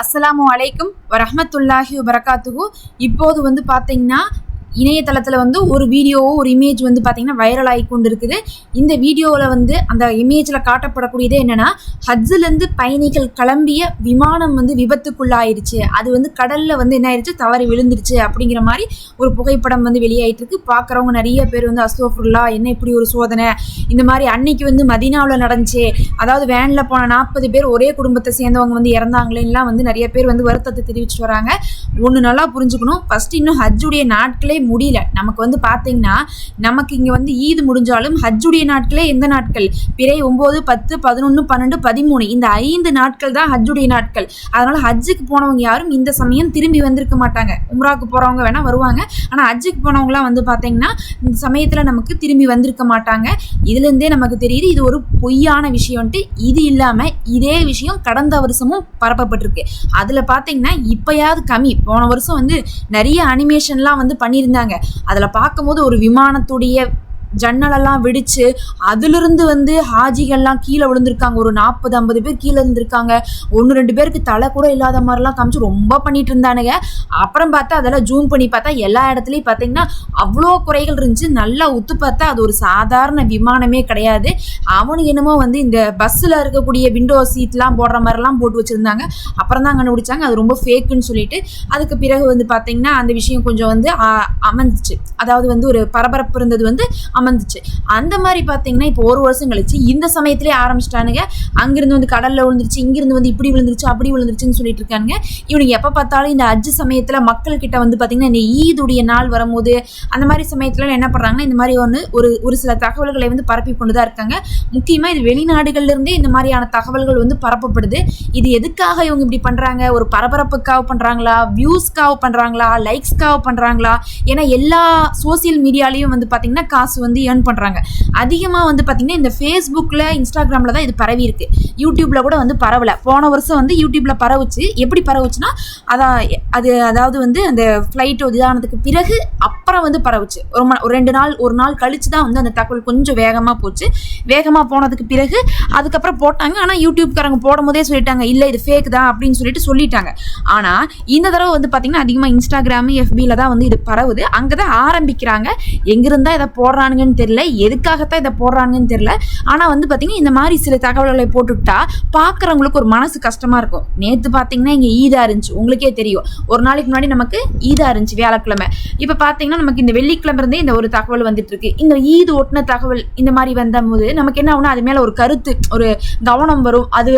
அஸ்ஸலாமு அலைக்கும் வரஹ்மத்துல்லாஹி வபரகாத்துஹு. இப்போது வந்து பார்த்தீங்கன்னா இணையதளத்தில் ஒரு வீடியோவோ ஒரு இமேஜ் பார்த்தீங்கன்னா வைரல் ஆகி கொண்டு இருக்குது. இந்த வீடியோவில் அந்த இமேஜில் காட்டப்படக்கூடியது என்னென்னா, ஹஜ்ஜிலேருந்து பயணிகள் கிளம்பிய விமானம் விபத்துக்குள்ளாயிருச்சு. அது கடலில் என்ன ஆயிடுச்சு, தவறி விழுந்துருச்சு அப்படிங்கிற மாதிரி ஒரு புகைப்படம் வெளியாயிட்டு இருக்கு. பார்க்குறவங்க நிறைய பேர் அஸ்தோஃபிருல்லா, என்ன இப்படி ஒரு சோதனை, இந்த மாதிரி அன்னைக்கு மதீனாவில் நடந்துச்சு, அதாவது வேனில் போன 40 பேர் ஒரே குடும்பத்தை சேர்ந்தவங்க இறந்தாங்களேலாம் நிறைய பேர் வருத்தத்தை தெரிவிச்சுட்டு வராங்க. ஒன்று நல்லா புரிஞ்சுக்கணும், ஃபஸ்ட்டு இன்னும் ஹஜ்ஜுடைய நாட்களே முடியல. நமக்கு பார்த்தீங்கன்னா நமக்கு இங்கே ஈது முடிஞ்சாலும் ஹஜ்ஜுடைய நாட்களே எந்த நாட்கள், பிறை 9, 10, 11, 12, 13 இந்த 5 நாட்கள் தான் ஹஜ்ஜுடைய நாட்கள். அதனால ஹஜ்ஜுக்கு போனவங்க யாரும் இந்த சமயம் திரும்பி வந்திருக்க மாட்டாங்க. உம்ராவுக்கு போறவங்க வேணா வருவாங்க, ஆனால் ஹஜ்ஜுக்கு போனவங்களாம் பார்த்தீங்கன்னா இந்த சமயத்தில் நமக்கு திரும்பி வந்திருக்க மாட்டாங்க. இதுலேருந்தே நமக்கு தெரியுது இது ஒரு பொய்யான விஷயம்ட்டு. இது இல்லாமல் இதே விஷயம் கடந்த வருஷமும் பரப்பப்பட்டிருக்கு. அதில் பார்த்தீங்கன்னா இப்போயாவது கம்மி. போன வருஷம் நிறைய அனிமேஷன்லாம் பண்ணியிருந்தாங்க. அதில் பார்க்கும்போது ஒரு விமானத்துடைய ஜன்னலெல்லாம் வெடிச்சு அதிலிருந்து ஹாஜிகள்லாம் கீழே விழுந்திருக்காங்க. ஒரு 40-50 பேர் கீழே இருந்திருக்காங்க. 1-2 பேருக்கு தலை கூட இல்லாத மாதிரிலாம் காமிச்சு ரொம்ப பண்ணிட்டு இருந்தானுங்க. அப்புறம் பார்த்தா அதெல்லாம் ஜூம் பண்ணி பார்த்தா எல்லா இடத்துலையும் பார்த்தீங்கன்னா அவ்வளோ குறைகள் இருந்துச்சு. நல்லா உத்து பார்த்தா அது ஒரு சாதாரண விமானமே கிடையாது. அவனுக்கு என்னமோ இந்த பஸ்ஸில் இருக்கக்கூடிய விண்டோ சீட்லாம் போடுற மாதிரிலாம் போட்டு வச்சுருந்தாங்க. அப்புறம் தான் கண்டுபிடிச்சாங்க அது ரொம்ப ஃபேக்குன்னு சொல்லிட்டு. அதுக்கு பிறகு பார்த்தீங்கன்னா அந்த விஷயம் கொஞ்சம் அமர்ந்துச்சு. அதாவது ஒரு பரபரப்பு இருந்தது அமர்ந்துச்சு. அந்த மாதிரி பார்த்தீங்கன்னா இப்போ ஒரு வருஷம் கழிச்சு இந்த சமயத்திலே ஆரம்பிச்சிட்டானுங்க. அங்கிருந்து கடலில் விழுந்துருச்சு, இங்கிருந்து இப்படி விழுந்துருச்சு, அப்படி விழுந்துருச்சுன்னு சொல்லிட்டு இருக்காங்க. இவனுக்கு எப்போ பார்த்தாலும் இந்த ஹஜ் சமயத்தில் மக்கள் கிட்ட பார்த்தீங்கன்னா இந்த ஈதுடைய நாள் வரும்போது அந்த மாதிரி சமயத்தில் என்ன பண்ணுறாங்கன்னா இந்த மாதிரி ஒரு சில தகவல்களை பரப்பி கொண்டு தான் இருக்காங்க. முக்கியமாக இது வெளிநாடுகள்லேருந்தே இந்த மாதிரியான தகவல்கள் பரப்பப்படுது. இது எதுக்காக இவங்க இப்படி பண்ணுறாங்க? ஒரு பரபரப்புக்காக பண்ணுறாங்களா, வியூஸ்க்காக பண்ணுறாங்களா, லைக்ஸ்க்காக பண்ணுறாங்களா? ஏன்னா எல்லா சோசியல் மீடியாலையும் பார்த்தீங்கன்னா காசு ஏர்ன் பண்ணுறாங்க. அதிகமாக பார்த்தீங்கன்னா இந்த ஃபேஸ்புக்கில், இன்ஸ்டாகிராமில் தான் இது பரவி இருக்கு. யூடியூப்பில் கூட பரவலை. போன வருஷம் யூடியூப்பில் பரவுச்சு. எப்படி பரவுச்சுன்னா அதாவது அந்த ஃப்ளைட் இதானதுக்கு பிறகு அப்புறம் பரவுச்சு. ஒரு 2 நாள், ஒரு நாள் கழிச்சு தான் அந்த தகவல் கொஞ்சம் வேகமாக போச்சு. வேகமாக போனதுக்கு பிறகு அதுக்கப்புறம் போட்டாங்க. ஆனால் யூடியூப்காரங்க போடும் போதே சொல்லிட்டாங்க இல்லை இது ஃபேக் தான் அப்படின்னு சொல்லிட்டாங்க. ஆனால் இந்த தடவை பார்த்தீங்கன்னா அதிகமாக இன்ஸ்டாகிராம், எஃபியில் தான் இது பரவுது. அங்கே தான் ஆரம்பிக்கிறாங்க. எங்கிருந்தா இதை போடுறானுங்கன்னு தெரியல, எதுக்காகத்தான் இதை போடுறாங்கன்னு தெரியல. ஆனால் பார்த்தீங்கன்னா இந்த மாதிரி சில தகவல்களை போட்டுவிட்டா பார்க்குறவங்களுக்கு ஒரு மனசு கஷ்டமாக இருக்கும். நேற்று பார்த்தீங்கன்னா இங்கே ஈதா இருந்துச்சு, உங்களுக்கே தெரியும். ஒரு நாளைக்கு முன்னாடி நமக்கு ஈதா இருந்துச்சு வியாழக்கிழமை. இப்போ பார்த்தீங்கன்னா நமக்கு இந்த வெள்ளிக்கிழமை இருந்தே இந்த ஒரு தகவல் வந்துட்டு இருக்கு. இந்த ஈது ஒட்டின தகவல் இந்த மாதிரி வந்தபோது நமக்கு என்ன ஆகுனா அது மேலே ஒரு கருத்து, ஒரு கவனம் வரும். அது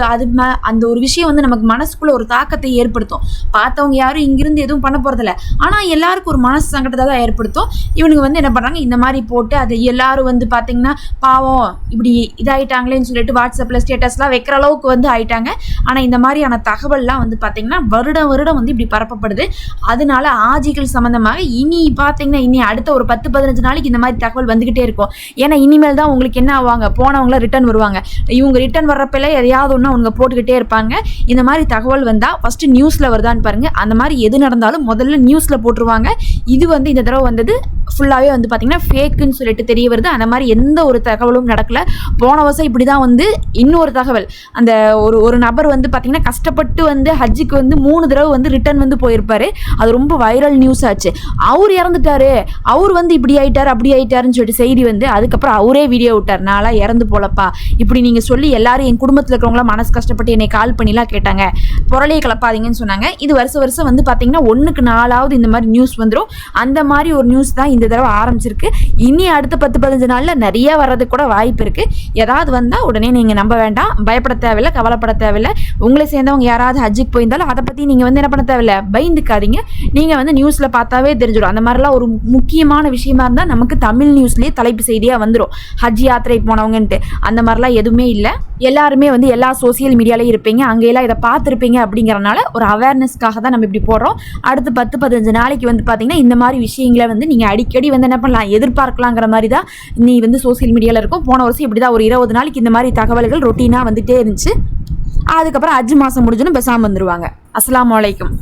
அந்த ஒரு விஷயம் நமக்கு மனசுக்குள்ள ஒரு தாக்கத்தை ஏற்படுத்தும். பார்த்தவங்க யாரும் இங்கிருந்து எதுவும் பண்ண போறதில்ல, ஆனால் எல்லாருக்கும் ஒரு மனசு சங்கடத்தை தான் ஏற்படுத்தும். இவனுக்கு என்ன பண்ணுறாங்க, இந்த மாதிரி போட்டு அது எல்லாரும் பார்த்தீங்கன்னா பாவம் இப்படி இதாயிட்டாங்களேன்னு சொல்லிட்டு வாட்ஸ்அப்பில் ஸ்டேட்டஸ்லாம் வைக்கிற அளவுக்கு ஆயிட்டாங்க. ஆனால் இந்த மாதிரியான தகவல்லாம் பார்த்தீங்கன்னா வருடம் இப்படி பரப்பப்படுது. அதனால ஆஜிகள் சம்மந்தமாக இனி பார்த்தீங்கன்னா இனி அடுத்த ஒரு 10-15 நாளைக்கு இந்த மாதிரி தகவல் வந்துகிட்டே இருக்கும். ஏன்னா இனிமேல் தான் உங்களுக்கு என்ன ஆவாங்க, போனவங்கள ரிட்டர்ன் வருவாங்க. இவங்க ரிட்டர்ன் வர்றப்பல எதையாவது ஒன்று அவங்க போட்டுக்கிட்டே இருப்பாங்க. இந்த மாதிரி தகவல் வந்தால் ஃபஸ்ட்டு நியூஸில் வருதான்னு பாருங்க. அந்த மாதிரி எது நடந்தாலும் முதல்ல நியூஸில் போட்டுருவாங்க. இது இந்த தடவை வந்தது ஃபுல்லாகவே பார்த்தீங்கன்னா ஃபேக்குன்னு சொல்லிட்டு தெரிய வருது. அந்த மாதிரி எந்த ஒரு தகவலும் நடக்கல. போன வருஷம் இப்படி தான் இன்னொரு தகவல், அந்த ஒரு நபர் பார்த்தீங்கன்னா கஷ்டப்பட்டு ஹஜ்ஜுக்கு 3 தடவை ரிட்டர்ன் போயிருப்பாரு. அது ரொம்ப வைரல் நியூஸ் ஆச்சு. அவர் இறந்துட்டாரு, அவர் இப்படி ஆயிட்டாரு அப்படி ஆயிட்டாருன்னு சொல்லிட்டு செய்தி அதுக்கப்புறம் அவரே வீடியோ விட்டார், நான்லாம் இறந்து போலப்பா இப்படி நீங்கள் சொல்லி எல்லாரும் என் குடும்பத்தில் இருக்கிறவங்களாம் மனசு கஷ்டப்பட்டு என்னை கால் பண்ணிலாம் கேட்டாங்க, பொருளையை கலப்பாதீங்கன்னு சொன்னாங்க. இது வருஷம் பார்த்தீங்கன்னா 1க்கு 4ஆவது இந்த மாதிரி நியூஸ் வந்துடும். அந்த மாதிரி ஒரு நியூஸ் தான் இந்த தடவை ஆரம்பிச்சிருக்கு. இனி அடுத்த 10-15 நாளில் நிறைய வர்றதுக்கு கூட வாய்ப்பு இருக்குது. ஏதாவது வந்தால் உடனே நீங்கள் நம்ப வேண்டாம், பயப்பட தேவையில்லை, கவலைப்பட தேவையில்லை. உங்களை சேர்ந்தவங்க யாராவது ஹஜ்ஜுக்கு போயிருந்தாலும் அதை பற்றி நீங்கள் என்ன பண்ண தேவையில்லை, பயந்துக்காதீங்க. நீங்கள் நியூஸில் பார்த்தாவே தெரிஞ்சிடும். அந்த மாதிரிலாம் ஒரு முக்கியமான விஷயமா இருந்தால் நமக்கு தமிழ் நியூஸ்லேயே தலைப்பு செய்தியாக வந்துடும், ஹஜ் யாத்திரை போனவங்கன்ட்டு. அந்த மாதிரிலாம் எதுவுமே இல்லை. எல்லாருமே எல்லா சோசியல் மீடியாலையும் இருப்பீங்க, அங்கெல்லாம் இதை பார்த்துருப்பீங்க. அப்படிங்கிறனால ஒரு அவேர்னஸ்க்காக தான் நம்ம இப்படி போடுறோம். அடுத்து 10-15 நாளைக்கு பார்த்தீங்கன்னா இந்த மாதிரி விஷயங்களை நீங்கள் அடிக்கடி என்ன பண்ணலாம், எதிர்பார்க்கலாங்கிற மாதிரி தான் நீ சோசியல் மீடியாவில் இருக்கும். போன வருஷம் இப்படி தான் ஒரு 20 நாளைக்கு இந்த மாதிரி தகவல்கள் ரொட்டீனாக வந்துட்டே இருந்துச்சு. அதுக்கப்புறம் ஹஜ் மாதம் முடிஞ்சோன்னு பேசாமல் வந்துருவாங்க. அஸ்ஸலாமு அலைக்கும்.